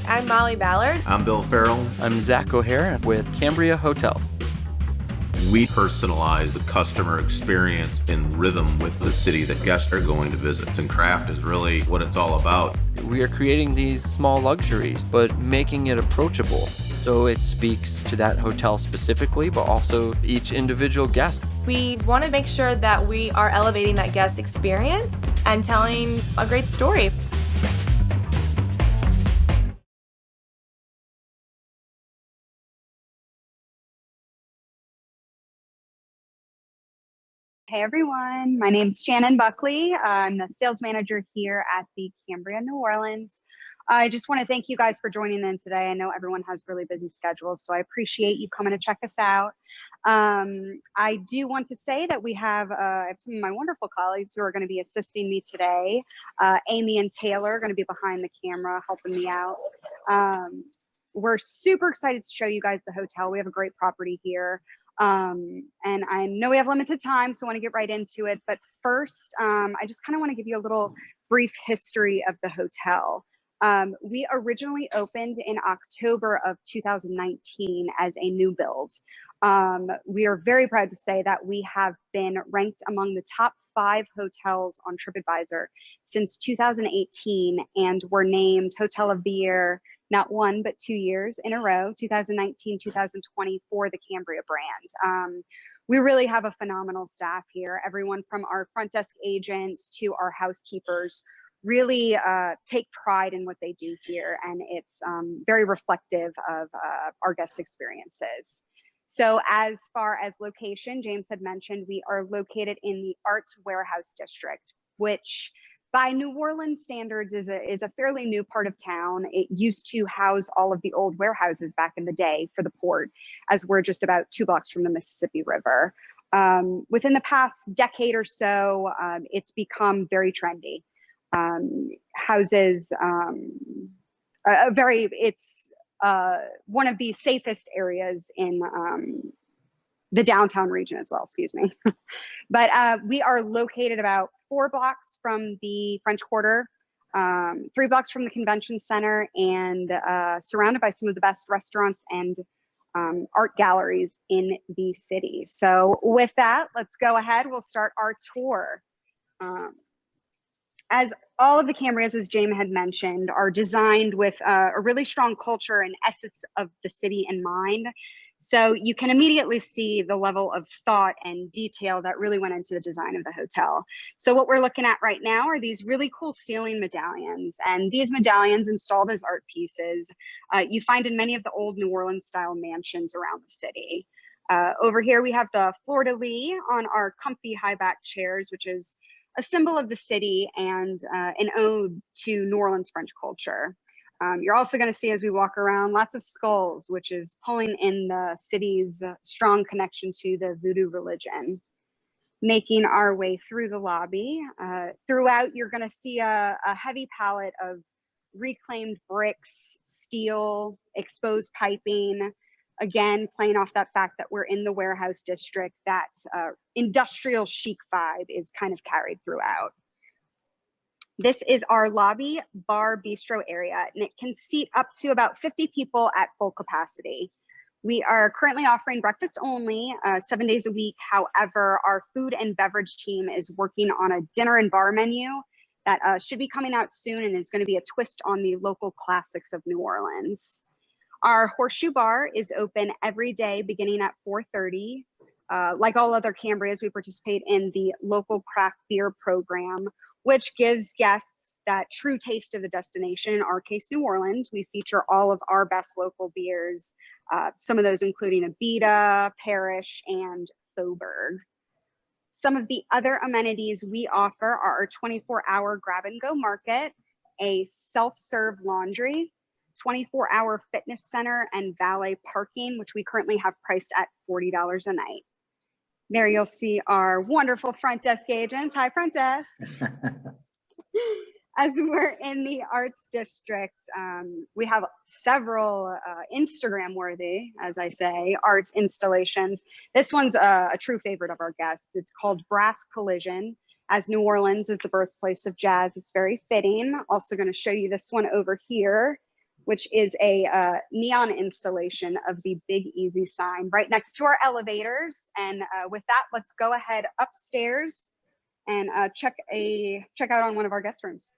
I'm Molly Ballard. I'm Bill Farrell. I'm Zach O'Hare with Cambria Hotels. We personalize the customer experience in rhythm with the city that guests are going to visit. And craft is really what it's all about. We are creating these small luxuries, but making it approachable. So it speaks to that hotel specifically, but also each individual guest. We want to make sure that we are elevating that guest experience and telling a great story. Hey everyone, my name's Shannon Buckley. I'm the sales manager here at the Cambria, New Orleans. I just want to thank you guys for joining in today. I know everyone has really busy schedules, so I appreciate you coming to check us out. I do want to say that I have some of my wonderful colleagues who are going to be assisting me today. Amy and Taylor are going to be behind the camera helping me out. We're super excited to show you guys the hotel. We have a great property here. And I know we have limited time, so I want to get right into it. But first, I just kind of want to give you a little brief history of the hotel. We originally opened in October of 2019 as a new build. We are very proud to say that we have been ranked among the top 5 hotels on TripAdvisor since 2018, and were named Hotel of the Year not 1, but 2 years in a row, 2019, 2020 for the Cambria brand. We really have a phenomenal staff here. Everyone from our front desk agents to our housekeepers really take pride in what they do here, and it's very reflective of our guest experiences. So as far as location, James had mentioned, we are located in the Arts Warehouse District, which by New Orleans standards is a fairly new part of town. It used to house all of the old warehouses back in the day for the port, as we're just about 2 blocks from the Mississippi River. Within the past decade or so, it's become very trendy. Houses, it's one of the safest areas in the downtown region as well, excuse me. But we are located about 4 blocks from the French Quarter, 3 blocks from the convention center, and surrounded by some of the best restaurants and art galleries in the city. So with that, let's go ahead. We'll start our tour. As all of the Cambrias, as James had mentioned, are designed with a really strong culture and essence of the city in mind. So you can immediately see the level of thought and detail that really went into the design of the hotel. So what we're looking at right now are these really cool ceiling medallions. And these medallions, installed as art pieces, you find in many of the old New Orleans style mansions around the city. Over here, we have the fleur-de-lis on our comfy high back chairs, which is a symbol of the city and an ode to New Orleans French culture. You're also going to see, as we walk around, lots of skulls, which is pulling in the city's strong connection to the voodoo religion. Making our way through the lobby. Throughout, you're going to see a heavy palette of reclaimed bricks, steel, exposed piping. Again, playing off that fact that we're in the warehouse district, that industrial chic vibe is kind of carried throughout. This is our lobby bar bistro area, and it can seat up to about 50 people at full capacity. We are currently offering breakfast only, 7 days a week. However, our food and beverage team is working on a dinner and bar menu that should be coming out soon, and is going to be a twist on the local classics of New Orleans. Our Horseshoe Bar is open every day beginning at 4:30. Like all other Cambrias, we participate in the local craft beer program, which gives guests that true taste of the destination. In our case, New Orleans. We feature all of our best local beers, some of those including Abita, Parish, and Faubourg. Some of the other amenities we offer are our 24-hour grab-and-go market, a self-serve laundry, 24-hour fitness center, and valet parking, which we currently have priced at $40 a night. There you'll see our wonderful front desk agents. Hi, front desk. As we're in the arts district, we have several Instagram worthy, as I say, arts installations. This one's a true favorite of our guests. It's called Brass Collision. As New Orleans is the birthplace of jazz, it's very fitting. Also going to show you this one over here. which is a neon installation of the Big Easy sign right next to our elevators. And with that, let's go ahead upstairs and check out on one of our guest rooms.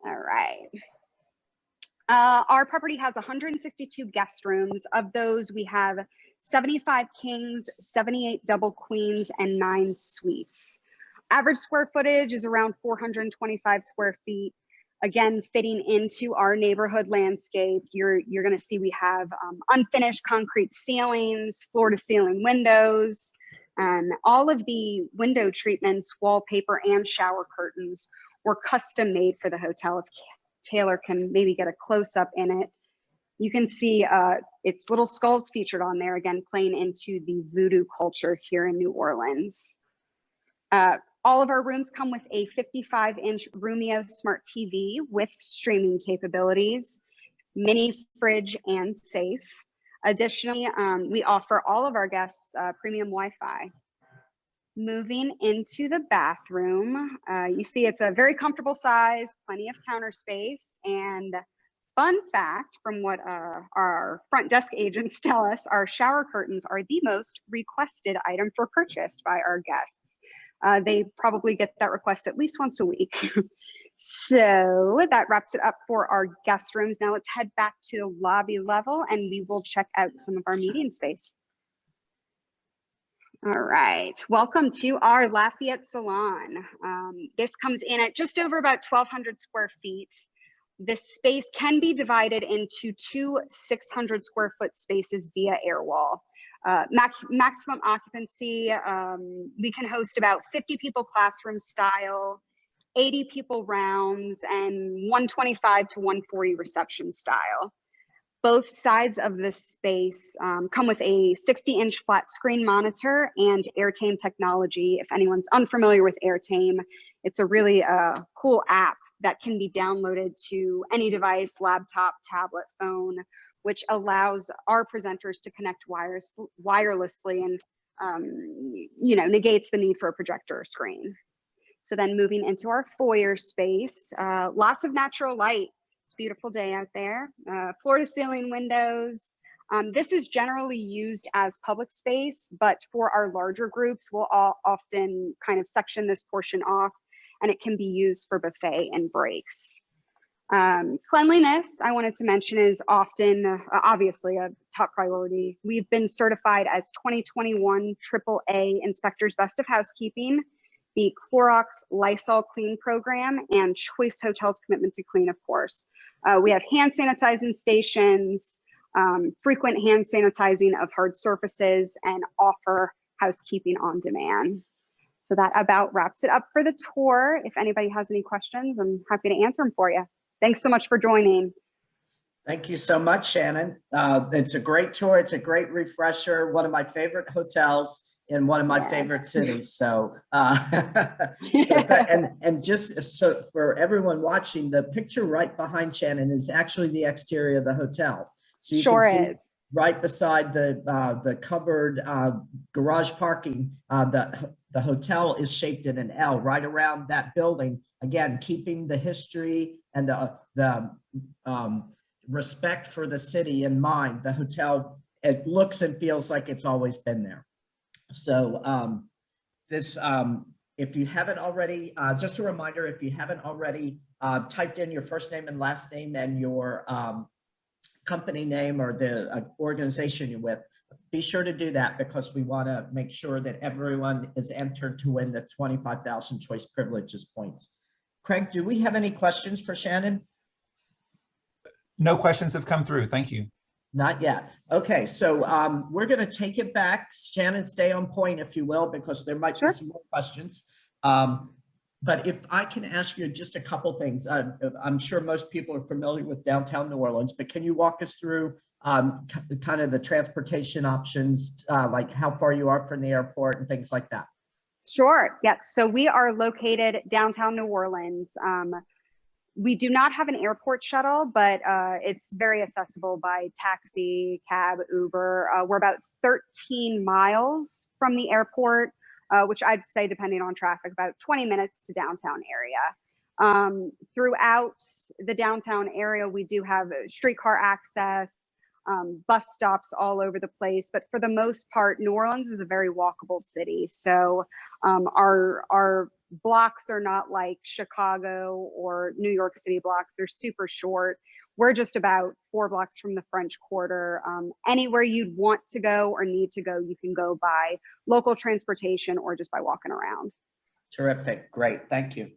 All right. Our property has 162 guest rooms. Of those, we have 75 kings, 78 double queens, and 9 suites. Average square footage is around 425 square feet. Again, fitting into our neighborhood landscape, you're going to see we have unfinished concrete ceilings, floor-to-ceiling windows, and all of the window treatments, wallpaper, and shower curtains were custom made for the hotel. If Taylor can maybe get a close-up in it, you can see its little skulls featured on there, again, playing into the voodoo culture here in New Orleans. All of our rooms come with a 55-inch Roomio Smart TV with streaming capabilities, mini fridge, and safe. Additionally, we offer all of our guests premium Wi-Fi. Moving into the bathroom, you see it's a very comfortable size, plenty of counter space, and fun fact from what our front desk agents tell us, our shower curtains are the most requested item for purchase by our guests. They probably get that request at least once a week. So that wraps it up for our guest rooms. Now let's head back to the lobby level and we will check out some of our meeting space. All right, welcome to our Lafayette Salon. This comes in at just over about 1,200 square feet. This space can be divided into 2 600 square foot spaces via air wall. Maximum occupancy, we can host about 50 people classroom style, 80 people rounds, and 125 to 140 reception style. Both sides of this space come with a 60-inch flat screen monitor and AirTame technology. If anyone's unfamiliar with AirTame, it's a really cool app that can be downloaded to any device, laptop, tablet, phone, which allows our presenters to connect wirelessly and negates the need for a projector or screen. So then moving into our foyer space, lots of natural light. It's a beautiful day out there. Floor to ceiling windows. This is generally used as public space, but for our larger groups, we'll often kind of section this portion off and it can be used for buffet and breaks. Cleanliness, I wanted to mention, is often, obviously, a top priority. We've been certified as 2021 AAA Inspectors Best of Housekeeping, the Clorox Lysol Clean program, and Choice Hotels Commitment to Clean, of course. We have hand sanitizing stations, frequent hand sanitizing of hard surfaces, and offer housekeeping on demand. So that about wraps it up for the tour. If anybody has any questions, I'm happy to answer them for you. Thanks so much for joining. Thank you so much, Shannon. It's a great tour. It's a great refresher. One of my favorite hotels in one of my favorite cities. So, and just so for everyone watching, the picture right behind Shannon is actually the exterior of the hotel. So you can see right beside the covered garage parking, the hotel is shaped in an L right around that building. Again, keeping the history and the respect for the city in mind. The hotel, it looks and feels like it's always been there. So if you haven't already, just a reminder, if you haven't already typed in your first name and last name and your company name or the organization you're with, be sure to do that because we want to make sure that everyone is entered to win the 25,000 choice privileges points. Craig, do we have any questions for Shannon? No questions have come through. Thank you. Not yet. Okay, so we're going to take it back. Shannon, stay on point, if you will, because there might be some more questions. But if I can ask you just a couple things, I'm sure most people are familiar with downtown New Orleans, but can you walk us through kind of the transportation options, like how far you are from the airport and things like that? Sure. Yep. So we are located downtown New Orleans. We do not have an airport shuttle, but it's very accessible by taxi, cab, Uber. We're about 13 miles from the airport, which I'd say, depending on traffic, about 20 minutes to downtown area. Throughout the downtown area, we do have streetcar access, bus stops all over the place. But for the most part, New Orleans is a very walkable city. So our blocks are not like Chicago or New York City blocks. They're super short. We're just about 4 blocks from the French Quarter. Anywhere you'd want to go or need to go, you can go by local transportation or just by walking around. Terrific. Great. Thank you.